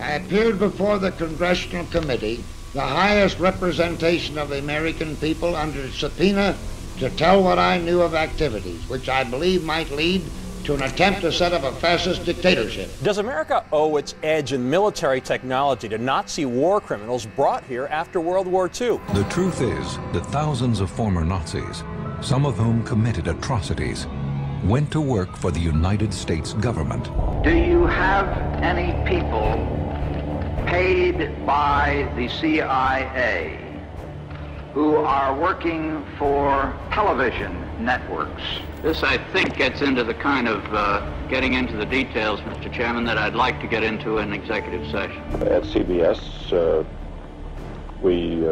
I appeared before the Congressional Committee, the highest representation of the American people, under subpoena to tell what I knew of activities which I believe might lead to an attempt to set up a fascist dictatorship. Does America owe its edge in military technology to Nazi war criminals brought here after World War II? The truth is that thousands of former Nazis, some of whom committed atrocities, went to work for the United States government. Do you have any people paid by the CIA who are working for television networks? This, I think, gets into the kind of getting into the details, Mr. Chairman, that I'd like to get into in executive session. At CBS, we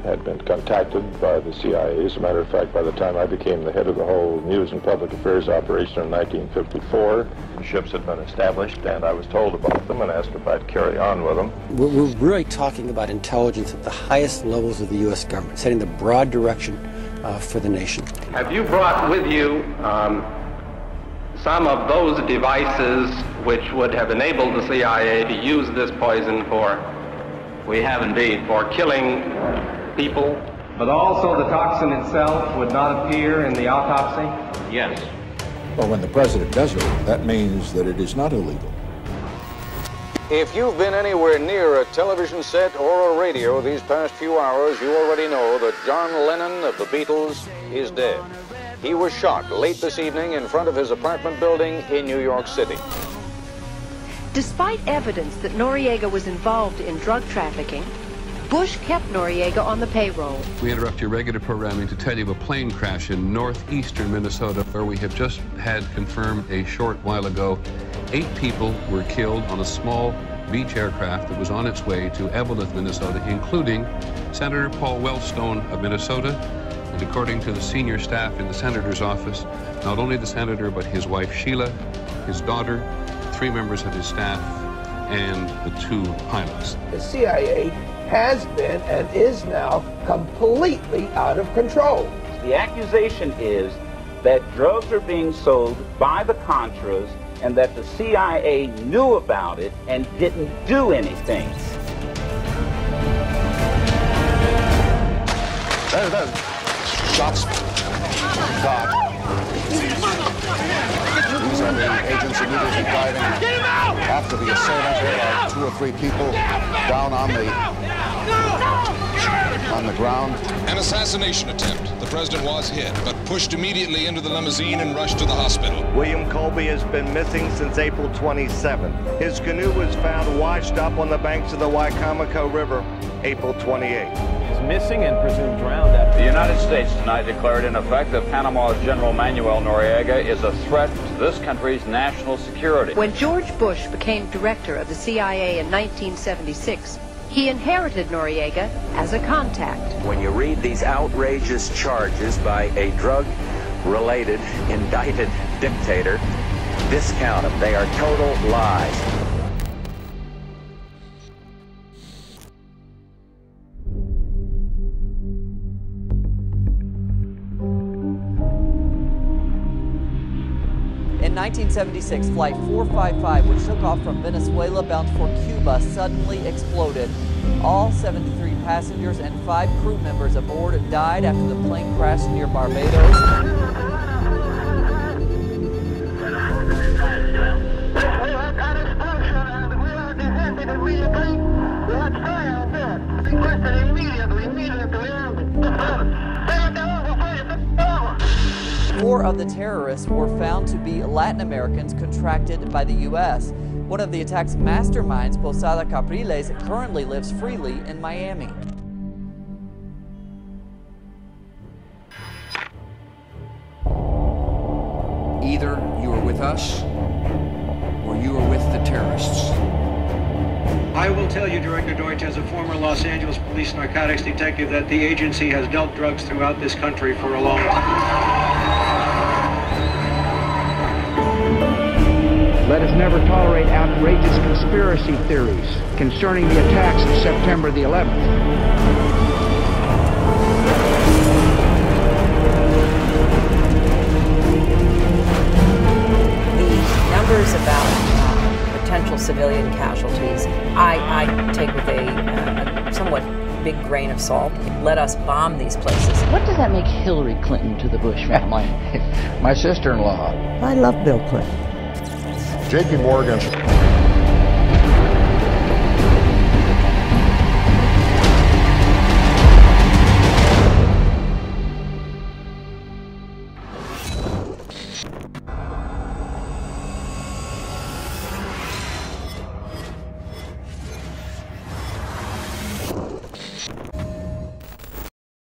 had been contacted by the CIA. As a matter of fact, by the time I became the head of the whole News and Public Affairs operation in 1954, ships had been established, and I was told about them and asked if I'd carry on with them. We're really talking about intelligence at the highest levels of the U.S. government, setting the broad direction for the nation. Have you brought with you some of those devices which would have enabled the CIA to use this poison for, We have indeed. for killing people, but also the toxin itself would not appear in the autopsy? Yes. Well, when the president does it, that means that it is not illegal. If you've been anywhere near a television set or a radio these past few hours, you already know that John Lennon of the Beatles is dead. He was shot late this evening in front of his apartment building in New York City. Despite evidence that Noriega was involved in drug trafficking, Bush kept Noriega on the payroll. We interrupt your regular programming to tell you of a plane crash in northeastern Minnesota, where we have just had confirmed a short while ago 8 people were killed on a small Beech aircraft that was on its way to Evelyn, Minnesota, including Senator Paul Wellstone of Minnesota. And according to the senior staff in the senator's office, not only the senator, but his wife Sheila, his daughter, 3 members of his staff, and the 2 pilots. The CIA has been and is now completely out of control. The accusation is that drugs are being sold by the Contras and that the CIA knew about it and didn't do anything. There. Shots. God. These are the agents immediately driving after the assailant. There are 2 or 3 people down on the ground. An assassination attempt. The president was hit, but pushed immediately into the limousine and rushed to the hospital. William Colby has been missing since April 27th. His canoe was found washed up on the banks of the Wicomico River, April 28th. He's missing and presumed drowned after. The United States tonight declared in effect that Panama's General Manuel Noriega is a threat to this country's national security. When George Bush became director of the CIA in 1976, he inherited Noriega as a contact. When you read these outrageous charges by a drug-related, indicted dictator, discount them. They are total lies. In 1976, Flight 455, which took off from Venezuela bound for Cuba, suddenly exploded. All 73 passengers and 5 crew members aboard died after the plane crashed near Barbados. Four of the terrorists were found to be Latin Americans contracted by the U.S. One of the attack's masterminds, Posada Capriles, currently lives freely in Miami. Either you are with us or you are with the terrorists. I will tell you, Director Deutsch, as a former Los Angeles police narcotics detective, that the agency has dealt drugs throughout this country for a long time. Let us never tolerate outrageous conspiracy theories concerning the attacks of September the 11th. The numbers about potential civilian casualties, I take with a somewhat big grain of salt. Let us bomb these places. What does that make Hillary Clinton to the Bush family? My sister-in-law. I love Bill Clinton. J.P. Morgan's